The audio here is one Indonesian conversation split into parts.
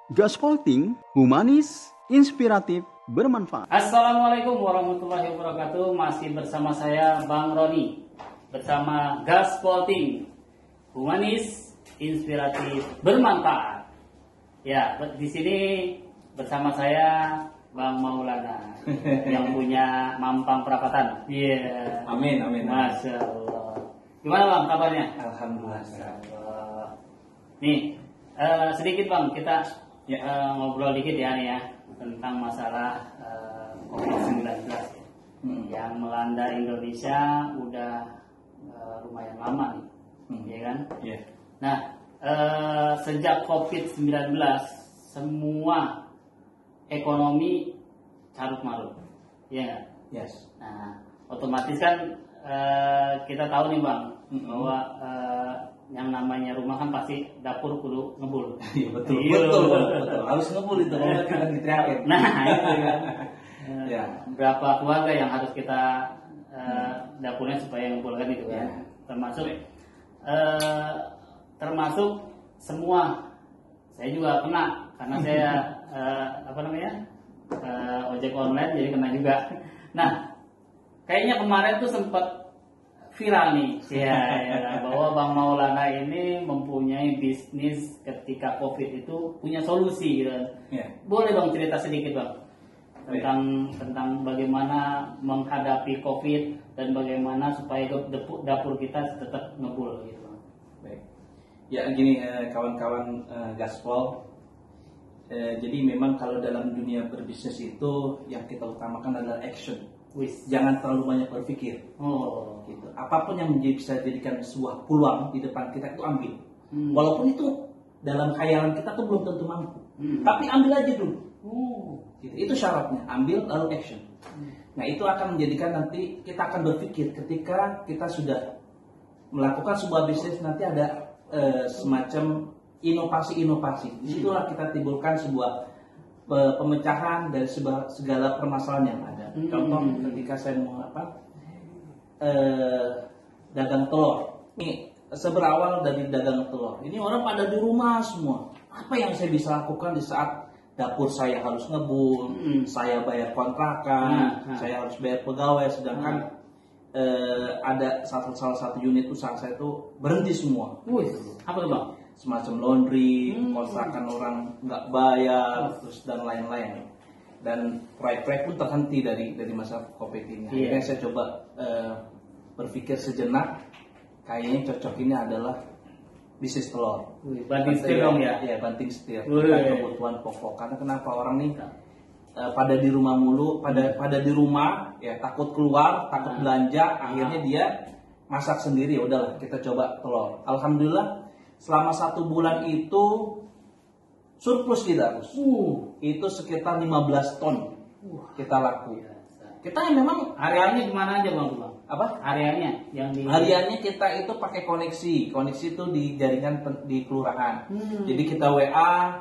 Gaspolting, humanis, inspiratif, bermanfaat. Assalamualaikum warahmatullahi wabarakatuh. Masih bersama saya Bang Roni bersama Gaspolting, humanis, inspiratif, bermanfaat. Ya, di sini bersama saya Bang Maulana yang punya Mampang Perapatan. Iya. Yeah. Amin, amin. Masya Allah. Gimana Bang kabarnya? Alhamdulillah. Masya Allah. Nih, sedikit Bang kita ngobrol dikit ya nih ya tentang masalah COVID-19 yang melanda Indonesia udah lumayan lama nih, ya kan? Yeah. Nah, sejak COVID-19 semua ekonomi carut marut, ya nggak? Yes. Nah, otomatis kan kita tahu nih Bang bahwa yang namanya rumah kan pasti dapur kudu ngebul. Iya betul, betul. Harus ngebul itu kalau kita diteriakin. Nah, itu kan. Ya. Berapa keluarga yang harus kita dapurnya supaya ngebul kan itu kan. Ya. Termasuk semua. Saya juga kena karena saya ojek online jadi kena juga. Nah, kayaknya kemarin tuh sempat viral nih, ya, bahwa Bang Maulana ini mempunyai bisnis ketika COVID itu punya solusi gitu. Yeah. Boleh Bang cerita sedikit Bang tentang bagaimana menghadapi COVID dan bagaimana supaya dapur kita tetap ngebul gitu Bang. Baik. Ya gini kawan-kawan Gaspol. Jadi memang kalau dalam dunia berbisnis itu yang kita utamakan adalah action. Jangan terlalu banyak berpikir. Gitu. Apapun yang bisa jadikan sebuah peluang di depan kita itu ambil. Walaupun itu dalam khayalan kita tuh belum tentu mampu. Tapi ambil aja dulu. Gitu. Itu syaratnya, ambil lalu action. Nah itu akan menjadikan nanti kita akan berpikir ketika kita sudah melakukan sebuah bisnis nanti ada semacam inovasi-inovasi. Disitulah kita timbulkan sebuah pemecahan dari segala permasalahan yang ada. Contoh ketika saya mau dagang telur. Ini berawal dari dagang telur. Ini orang pada di rumah semua. Apa yang saya bisa lakukan di saat dapur saya harus ngebul, saya bayar kontrakan, saya harus bayar pegawai, sedangkan ada salah satu unit usaha saya itu berhenti semua. Apa tuh Bang? Semacam laundry, kontrakan orang nggak bayar, terus dan lain-lain. Dan proyek-proyek pun terhenti dari masa COVID ini. Akhirnya saya coba berpikir sejenak, kayaknya cocok ini adalah bisnis telur. Banting setir dong ya? Iya, banting setir. Kebutuhan pokok. Karena kenapa orang nih pada di rumah mulu, pada di rumah, ya takut keluar, takut belanja, akhirnya dia masak sendiri. Ya udahlah, kita coba telur. Alhamdulillah. Selama 1 bulan itu surplus kita, itu sekitar 15 ton kita laku. Kita memang hariannya gimana aja Bang? Apa? Hariannya hariannya kita itu pakai koneksi itu di jaringan di kelurahan. Jadi kita WA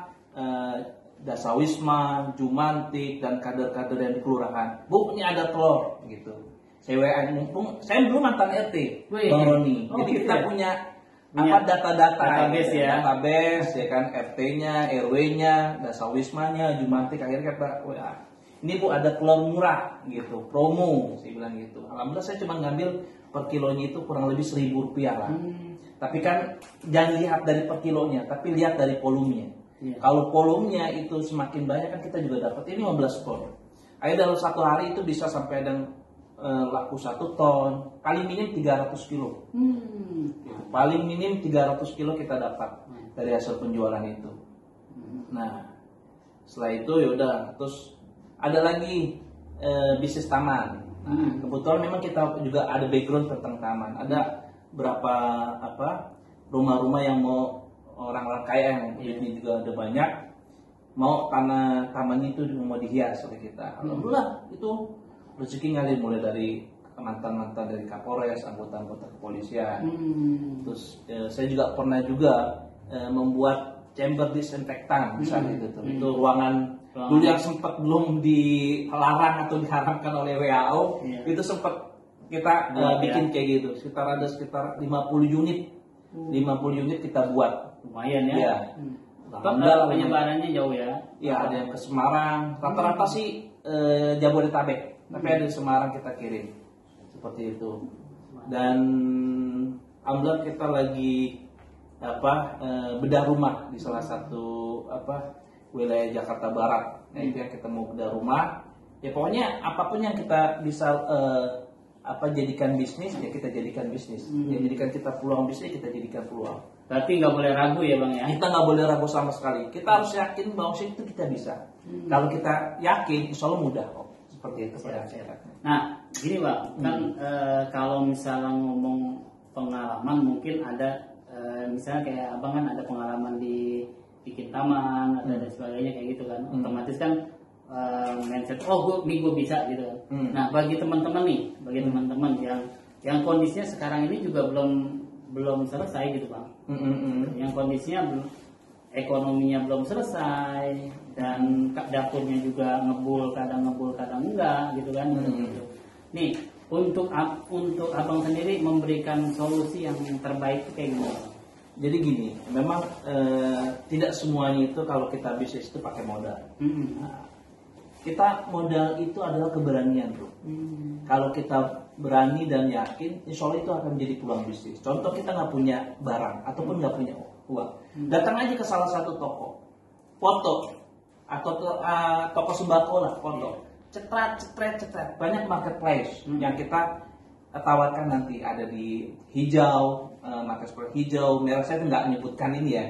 Dasawisma, Jumantik dan kader-kader yang di kelurahan. Bu, ini ada telur gitu. Saya WA mumpung saya dulu mantan RT, Bang Roni. Jadi kita punya data-data database ya kan, RT-nya, RW-nya, Dasawismanya, Jumantik. Akhirnya kata ini Bu ada telur murah gitu, promo, saya bilang gitu. Alhamdulillah saya cuma ngambil per kilonya itu kurang lebih Rp1.000 lah. Tapi kan jangan lihat dari per kilonya, tapi lihat dari volumenya. Kalau volumenya itu semakin banyak kan kita juga dapat ini 15 ton. Akhirnya dalam 1 hari itu bisa sampai dan laku 1 ton, paling minim 300 kilo. Paling minim 300 kilo kita dapat dari hasil penjualan itu. Nah, setelah itu yaudah, terus ada lagi bisnis taman. Nah, kebetulan memang kita juga ada background tentang taman. Ada berapa rumah-rumah yang mau orang-orang kaya yang ini juga ada banyak mau tamannya itu mau dihias oleh kita. Alhamdulillah itu rezeki ngalir mulai dari mantan-mantan dari Kapolres, anggota-anggota kepolisian. Terus saya juga pernah membuat chamber disinfektan misalnya gitu. Itu ruangan dulu yang sempat belum dilarang atau diharamkan oleh WHO, itu sempat kita bikin kayak gitu. Sekitar 50 unit. 50 unit kita buat. Lumayan ya. Penyebarannya jauh ya? Ya, ada yang ke Semarang. Rata-rata sih Jabodetabek, tapi ada di Semarang kita kirim seperti itu. Dan alhamdulillah kita lagi bedah rumah di salah satu wilayah Jakarta Barat. Nah, itu yang kita mau bedah rumah. Ya pokoknya apapun yang kita bisa jadikan bisnis, ya kita jadikan bisnis. Yang jadikan kita peluang bisnis, kita jadikan peluang. Berarti nggak boleh ragu ya Bang ya? Kita nggak boleh ragu sama sekali. Kita harus yakin bahwa itu kita bisa. Kalau kita yakin, insya Allah mudah kok. Seperti itu. Nah, gini Bang, kan kalau misalnya ngomong pengalaman, mungkin ada misalnya kayak Abang kan ada pengalaman di bikin taman, ada dan sebagainya kayak gitu kan. Otomatis kan mindset gue bisa gitu kan. Nah, bagi teman-teman teman-teman yang kondisinya sekarang ini juga belum selesai gitu Bang. Yang kondisinya ekonominya belum selesai dan dapurnya juga kadang ngebul kadang enggak gitu kan. Nih, untuk Abang sendiri memberikan solusi yang terbaik itu kayak gimana? Jadi gini, memang tidak semuanya itu kalau kita bisnis itu pakai modal. Nah, kita modal itu adalah keberanian, bro. Kalau kita berani dan yakin, insya Allah itu akan menjadi peluang bisnis. Contoh kita nggak punya barang ataupun nggak punya uang, datang aja ke salah satu toko, foto atau ke toko sembako lah, foto, cetrat, banyak marketplace yang kita tawarkan nanti ada di hijau, marketplace hijau, merah saya nggak menyebutkan ini ya,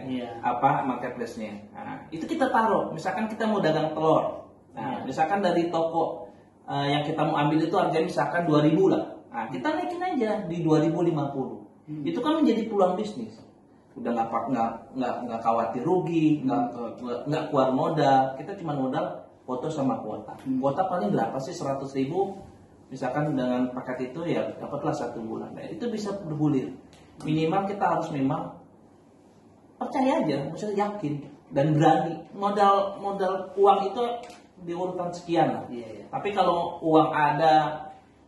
marketplace-nya. Nah, itu kita taruh, misalkan kita mau dagang telur. Nah, misalkan dari toko yang kita mau ambil itu harganya misalkan 2.000 lah. Nah, kita naikin aja di 2.050. Itu kan menjadi peluang bisnis. Udah nggak khawatir rugi, nggak keluar modal. Kita cuma modal foto sama kuota. Kuota paling berapa sih? 100.000. Misalkan dengan paket itu ya dapatlah 1 bulan. Nah, itu bisa bergulir. Minimal kita harus memang percaya aja, maksudnya yakin dan berani. Modal uang itu di urutan sekian lah. Tapi kalau uang ada,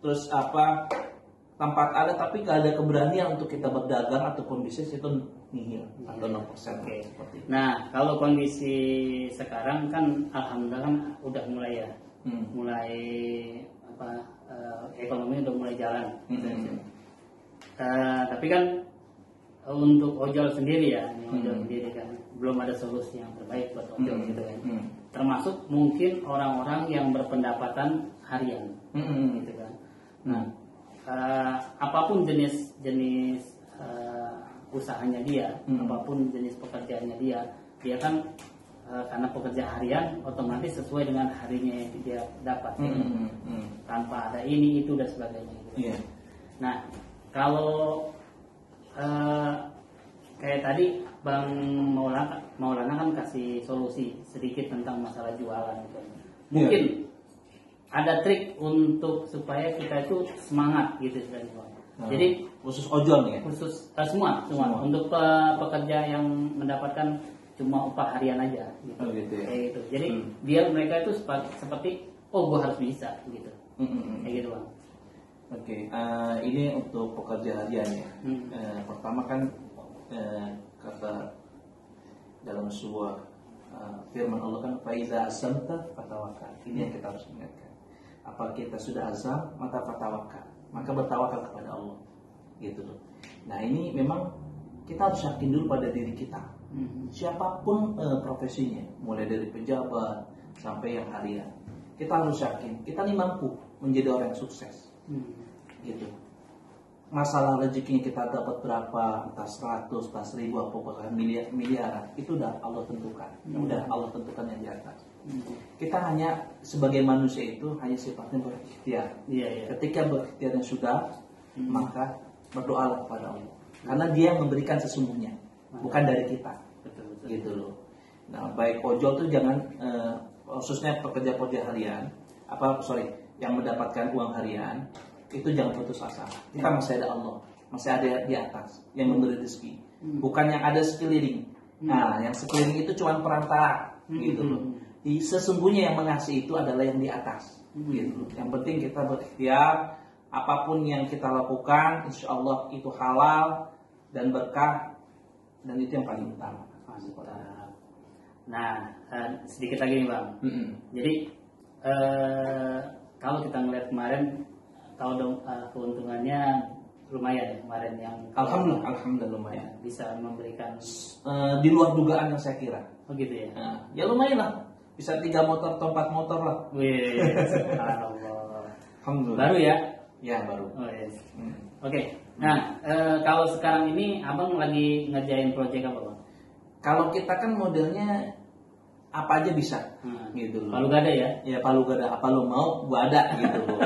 terus tempat ada, tapi gak ada keberanian untuk kita berdagang ataupun bisnis, itu nihil atau 0%. Seperti itu. Nah, kalau kondisi sekarang kan alhamdulillah kan udah mulai ya, ekonomi udah mulai jalan. Tapi kan untuk ojol sendiri ya, sendiri kan belum ada solusi yang terbaik buat ojol gitu kan. Termasuk mungkin orang-orang yang berpendapatan harian, gitu kan. Nah, apapun jenis usahanya dia, apapun jenis pekerjaannya dia kan karena pekerja harian otomatis sesuai dengan harinya yang dia dapat, tanpa ada ini itu dan sebagainya. Gitu. Nah, kalau kayak tadi Bang Maulana kan kasih solusi sedikit tentang masalah jualan gitu. Mungkin ada trik untuk supaya kita itu semangat gitu Bang. Jadi khusus ojol nih ya? Khusus semua. Untuk pekerja yang mendapatkan cuma upah harian aja gitu. Gitu ya? Kayak gitu. Jadi biar mereka itu seperti gue harus bisa gitu. Kayak gitu Bang. Oke, ini untuk pekerja harian ya. Pertama kan kata dalam sebuah firman Allah kan faiza azamta fatawakkal. Ini yang kita harus ingatkan. Apa kita sudah azam maka fatawakkal, maka bertawakal kepada Allah. Gitu loh. Nah, ini memang kita harus yakin dulu pada diri kita. Siapapun profesinya, mulai dari pejabat sampai yang harian. Kita harus yakin kita ini mampu menjadi orang yang sukses. Gitu. Masalah rezekinya kita dapat berapa, entah 100, entah 1.000, apakah miliaran, itu udah Allah tentukan. Udah Allah tentukan yang di atas. Kita hanya sebagai manusia itu hanya sifatnya berikhtiar. Ketika berikhtiarnya sudah, maka berdoalah kepada Allah. Karena Dia yang memberikan sesungguhnya, bukan dari kita. Gitu loh. Nah, baik ojol tuh jangan khususnya pekerja-pekerja harian, yang mendapatkan uang harian, itu jangan putus asa. Kita masih ada Allah, masih ada di atas yang memberi rezeki. Bukan yang ada sekeliling. Nah, yang sekeliling itu cuma perantara, gitu loh. Sesungguhnya yang mengasihi itu adalah yang di atas, gitu. Yang penting kita berikhtiar, apapun yang kita lakukan, insya Allah itu halal dan berkah, dan itu yang paling utama. Nah, sedikit lagi nih Bang. Jadi kalau kita ngeliat kemarin, tahu dong keuntungannya lumayan ya kemarin yang Alhamdulillah lumayan. Bisa memberikan Di luar dugaan yang saya kira. oh gitu ya. Ya lumayan lah. Bisa 3 motor atau 4 motor lah. Wih, subhanallah. Alhamdulillah. Baru ya? Ya baru. Oh yes. Oke. Nah, kalau sekarang ini abang lagi ngerjain proyek apa Bang? Kalau kita kan modelnya apa aja bisa, gitu loh. Palu gada ya? Ya palu gada, apa lo mau gua ada gitu loh.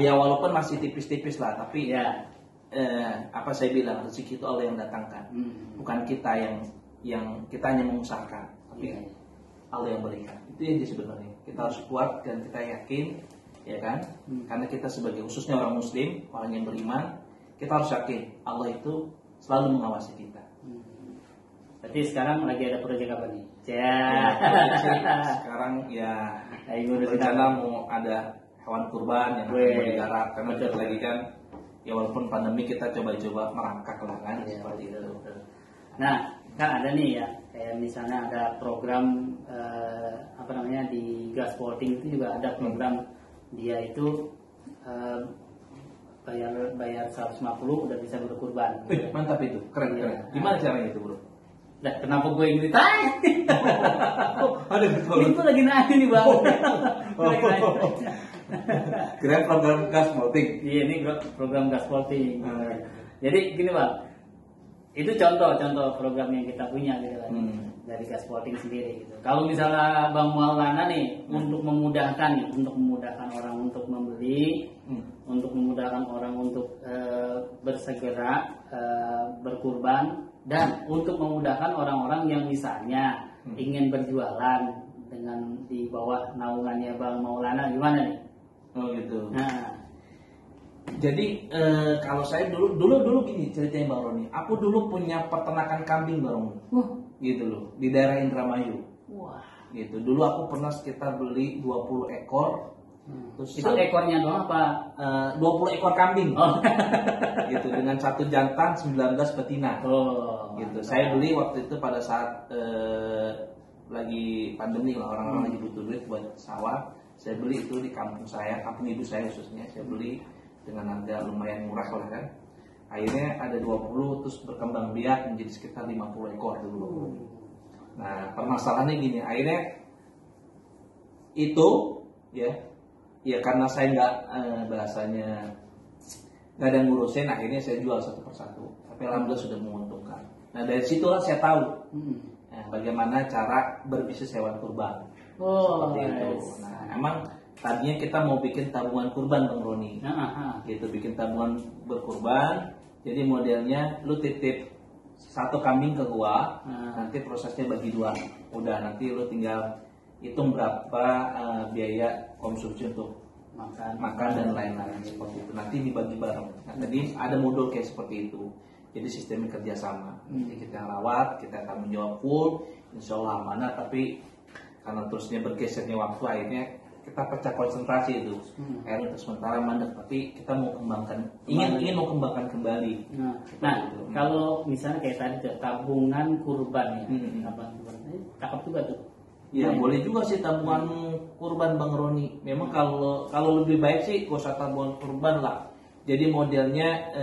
Ya walaupun masih tipis-tipis lah, tapi Ya. Apa saya bilang, rezeki itu Allah yang datangkan, bukan kita yang kita hanya mengusahakan, tapi Allah yang berikan. Itu aja sebenarnya. Kita harus kuat dan kita yakin, ya kan? Karena kita sebagai khususnya orang Muslim, orang yang beriman, kita harus yakin Allah itu selalu mengawasi kita. Berarti sekarang lagi ada proyek apa nih? Sekarang ya rencana mau ada hewan kurban yang mau digarap, karena lagi kan ya walaupun pandemi kita coba-coba merangkak lah kan seperti itu. Nah kan ada nih ya kayak misalnya ada program di Gasporting itu juga ada program dia itu bayar 150 udah bisa berkurban. Mantap itu, keren. Gimana caranya itu bro? Nah, kenapa gue yang ditanya? Ada betul. Itu lagi nanya nih bang. Keren program Gasporting. Iya ini program Gasporting. Jadi gini bang, itu contoh program yang kita punya gitu kan dari Gasporting sendiri gitu. Kalau misalnya Bang Maulana nih untuk memudahkan orang untuk membeli, untuk memudahkan orang untuk bersegera berkurban, dan untuk memudahkan orang-orang yang misalnya ingin berjualan dengan di bawah naungannya Bang Maulana, gimana nih? Oh gitu. Nah, jadi kalau saya dulu gini ceritanya Bang Roni. Aku dulu punya peternakan kambing Bang Roni. Gitu loh, di daerah Indramayu. Wah. Gitu. Dulu aku pernah sekitar beli 20 ekor. Terus Itu ekornya doang apa? 20 ekor kambing. Oh. Gitu dengan 1 jantan 19 betina. Oh. Gitu. Saya beli waktu itu pada saat lagi pandemi lah, orang-orang lagi butuh duit buat sawah. Saya beli itu di kampung saya, kampung ibu saya khususnya. Saya beli dengan harga lumayan murah lah kan. Akhirnya ada 20 terus berkembang biak menjadi sekitar 50 ekor dulu. Nah, permasalahannya gini, akhirnya itu ya karena saya bahasanya nggak ada ngurusin, akhirnya saya jual satu persatu. Tapi alhamdulillah sudah menguntungkan. Nah dari situlah saya tahu bagaimana cara berbisnis hewan kurban. Seperti itu. Nah emang tadinya kita mau bikin tabungan kurban Bang Roni, gitu bikin tabungan berkurban. Jadi modelnya lu titip 1 kambing ke gua, nanti prosesnya bagi 2. Udah nanti lu tinggal hitung berapa biaya konsumsi untuk makan dan lain-lain seperti itu. Nanti dibagi bareng. Nah, tadi ada modul kayak seperti itu. Jadi sistemnya kerjasama. Jadi kita rawat, kita tanggung jawab full, insya Allah amanah. Tapi karena terusnya bergesernya waktu, akhirnya kita pecah konsentrasi itu. Akhirnya untuk sementara mandek, tapi kita mau kembangkan, ingin mau kembangkan kembali. Nah, kalau misalnya kayak tadi tuh tabungan kurban ya, cakep juga tuh. Ya boleh juga sih tabungan kurban Bang Roni. Memang kalau lebih baik sih gak usah tabungan kurban lah. Jadi modelnya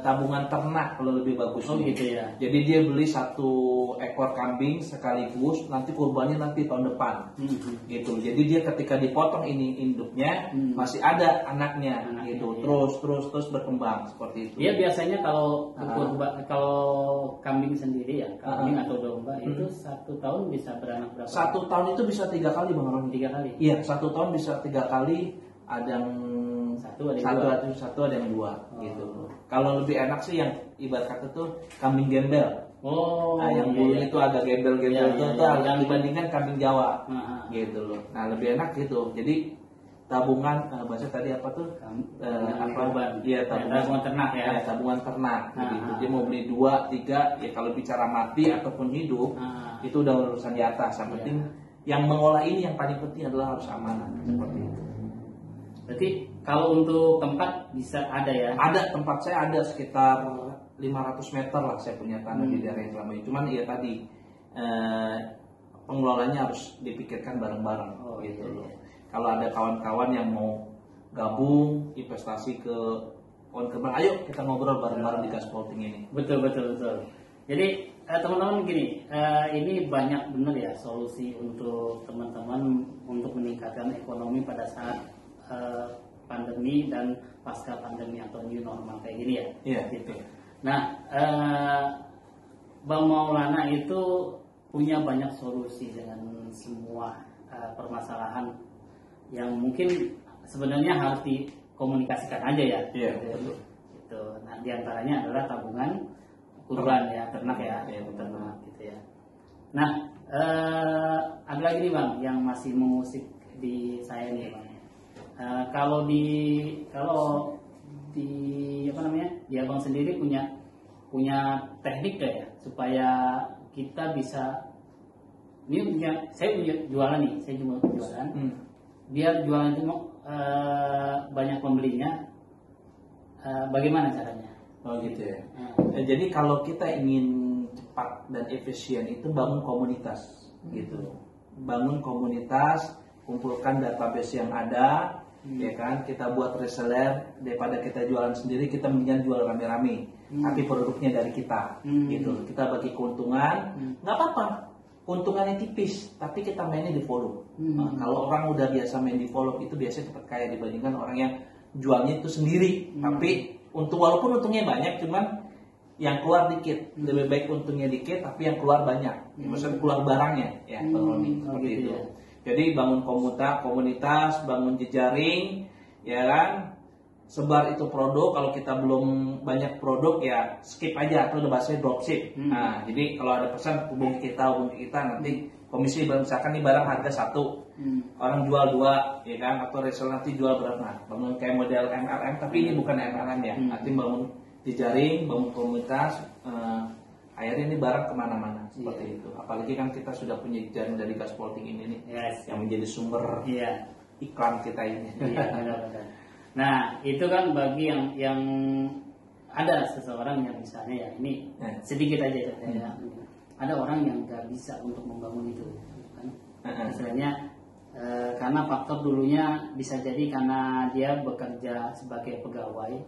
tabungan ternak kalau lebih bagus. Oh gitu ya. Jadi dia beli 1 ekor kambing sekaligus, nanti kurbannya nanti tahun depan. Gitu. Jadi dia ketika dipotong ini induknya masih ada anaknya gitu. Terus berkembang seperti itu. Iya biasanya kalau kalau kambing sendiri ya, kambing atau domba itu 1 tahun bisa beranak berapa? 1 tahun itu bisa 3 kali Bang Roni. 3 kali. Iya, 1 tahun bisa 3 kali. Ada yang satu ada yang 2 gitu. Kalau lebih enak sih yang ibarat kata tuh kambing gembel. Nah, yang bulunya itu agak gembel-gembel itu yang dibandingkan kambing Jawa. Gitu loh. Nah, lebih enak gitu. Jadi tabungan bahasa tadi apa tuh? Iya, tabungan ternak ya. Tabungan ternak. Gitu. Dia mau beli 2, 3 ya kalau bicara mati ataupun hidup itu udah urusan di atas. Yang penting yang mengolah ini yang paling penting adalah harus amanah seperti itu. Berarti kalau untuk tempat bisa ada ya? Ada, tempat saya ada sekitar 500 meter lah saya punya tanah di daerah Indramayu. Cuman ya tadi pengelolanya harus dipikirkan bareng-bareng gitu loh. Kalau ada kawan-kawan yang mau gabung investasi ke pohon kembang, ayo kita ngobrol bareng-bareng di Gaspolting ini. Betul. Jadi teman-teman gini, ini banyak benar ya solusi untuk teman-teman untuk meningkatkan ekonomi pada saat pandemi dan pasca pandemi atau new normal kayak gini ya. Iya. Gitu. Nah, Bang Maulana itu punya banyak solusi dengan semua permasalahan yang mungkin sebenarnya harus dikomunikasikan aja ya. Iya. Gitu. Nah, diantaranya adalah tabungan kurban ya, ternak ya, ternak gitu ya. Nah, ada lagi nih Bang yang masih mengusik di saya nih Bang. Kalau di apa namanya, di Abang sendiri punya teknik gak ya supaya kita bisa, ini saya punya jualan nih, saya cuma jualan, biar jualan itu banyak pembelinya, bagaimana caranya? Oh gitu ya. Jadi kalau kita ingin cepat dan efisien itu bangun komunitas gitu. Bangun komunitas, kumpulkan database yang ada, ya kan. Kita buat reseller, daripada kita jualan sendiri, kita mendingan jual rame-rame. Tapi produknya dari kita, gitu. Kita bagi keuntungan, nggak apa-apa. Keuntungannya tipis, tapi kita mainnya di follow. Nah, kalau orang udah biasa main di follow itu biasanya cepat kaya dibandingkan orang yang jualnya itu sendiri. Tapi walaupun untungnya banyak, cuman yang keluar dikit. Lebih baik untungnya dikit, tapi yang keluar banyak. Maksudnya keluar barangnya, ya Bang Roni, seperti gitu itu. Ya. Jadi bangun komunitas, bangun jejaring, ya kan. Sebar itu produk. Kalau kita belum banyak produk, ya skip aja. Atau udah bahasanya dropship. Nah, jadi kalau ada pesan hubungi kita nanti komisi misalkan nih barang harga 1, orang jual 2, ya kan, atau reseller nanti jual berapa. Bangun kayak model MLM, tapi ini bukan MLM ya. Nanti bangun jejaring, bangun komunitas, akhirnya ini barang kemana-mana seperti itu. Apalagi kan kita sudah punya jejaring dari Gaspolting ini nih, yang menjadi sumber iklan kita ini. Iya, benar-benar. Nah, itu kan bagi yang ada seseorang yang misalnya ya ini sedikit aja ya. Ada orang yang nggak bisa untuk membangun itu, kan? Misalnya karena faktor dulunya bisa jadi karena dia bekerja sebagai pegawai,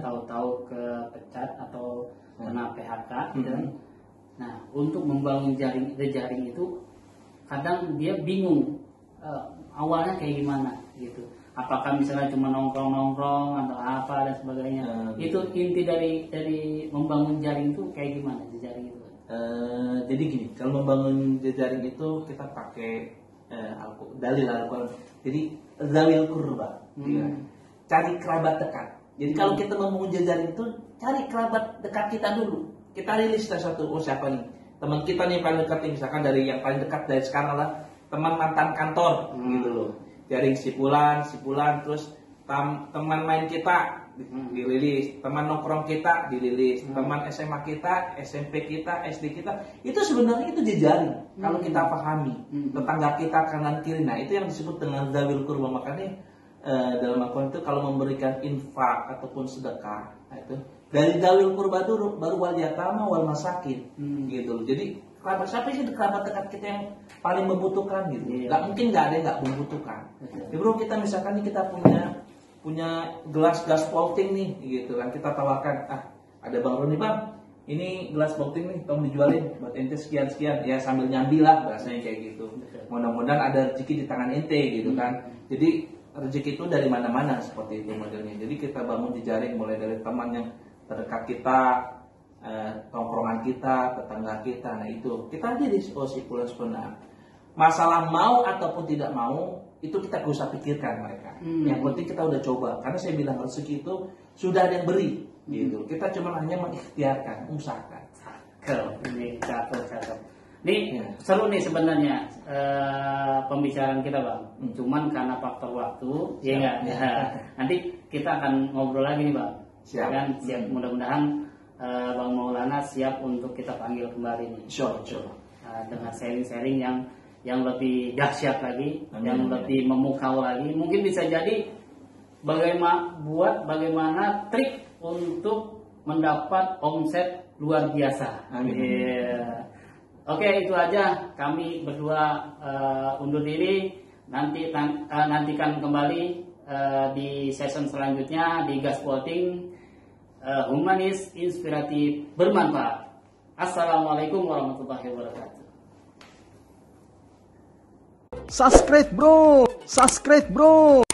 tahu-tahu kepecat atau kena PHK, gitu kan? Nah, untuk membangun jejaring itu kadang dia bingung awalnya kayak gimana gitu. Apakah misalnya cuma nongkrong atau apa dan sebagainya. Itu inti dari membangun jaring itu kayak gimana jejaring itu? Jadi gini, kalau membangun jejaring itu kita pakai dalil Al-Quran. Jadi zawil kurba, cari kerabat dekat. Jadi kalau kita membangun jejaring itu cari kerabat dekat kita dulu. Kita rilis satu, siapa nih teman kita nih paling dekat, misalkan dari yang paling dekat dari sekarang lah teman mantan kantor gitu loh. Jaring si Fulan, terus teman main kita dirilis, teman nongkrong kita dirilis, teman SMA kita, SMP kita, SD kita, itu sebenarnya itu jejaring. Kalau kita pahami, tetangga kita kanan kiri, nah itu yang disebut dengan zawil kurba. Makanya dalam Al-Quran itu kalau memberikan infak ataupun sedekah, nah itu dari zawil kurba dulu, baru wal yatama wal masakin, gitu. Jadi kerabat siapa sih kerabat dekat kita yang paling membutuhkan gitu? Gak mungkin gak ada yang gak membutuhkan. Ya bro, kita misalkan nih kita punya gelas Gaspolting nih, gitu kan, kita tawarkan, ada Bang Roni, Bang, ini gelas Gaspolting nih, tolong dijualin buat ente sekian, ya sambil nyambi lah bahasanya kayak gitu. Mudah-mudahan ada rezeki di tangan ente gitu kan. Jadi rezeki itu dari mana-mana seperti itu modelnya. Jadi kita bangun jejaring mulai dari teman yang terdekat kita, tongkrongan kita, tetangga kita. Nah itu kita ada di si Fulan sebenarnya. Masalah mau ataupun tidak mau itu kita gak usah pikirkan mereka. Yang penting kita udah coba. Karena saya bilang rezeki itu sudah ada yang beri, gitu. Kita cuma hanya mengikhtiarkan, usahakan. Ini cakep. Nih seru nih sebenarnya pembicaraan kita Bang. Cuman karena faktor waktu, ya enggak. Nanti kita akan ngobrol lagi nih Bang. Siap. Kan siap, mudah-mudahan Bang Maulana siap untuk kita panggil kembali nih. Sure. Dengan sharing-sharing yang lebih dahsyat lagi, yang lebih memukau lagi. Mungkin bisa jadi bagaimana trik untuk mendapat omset luar biasa. Amin. Oke, itu aja. Kami berdua undur diri. Nantikan kembali di season selanjutnya di Gaspolting Humanis, Inspiratif, Bermanfaat. Assalamualaikum warahmatullahi wabarakatuh. Subscribe bro.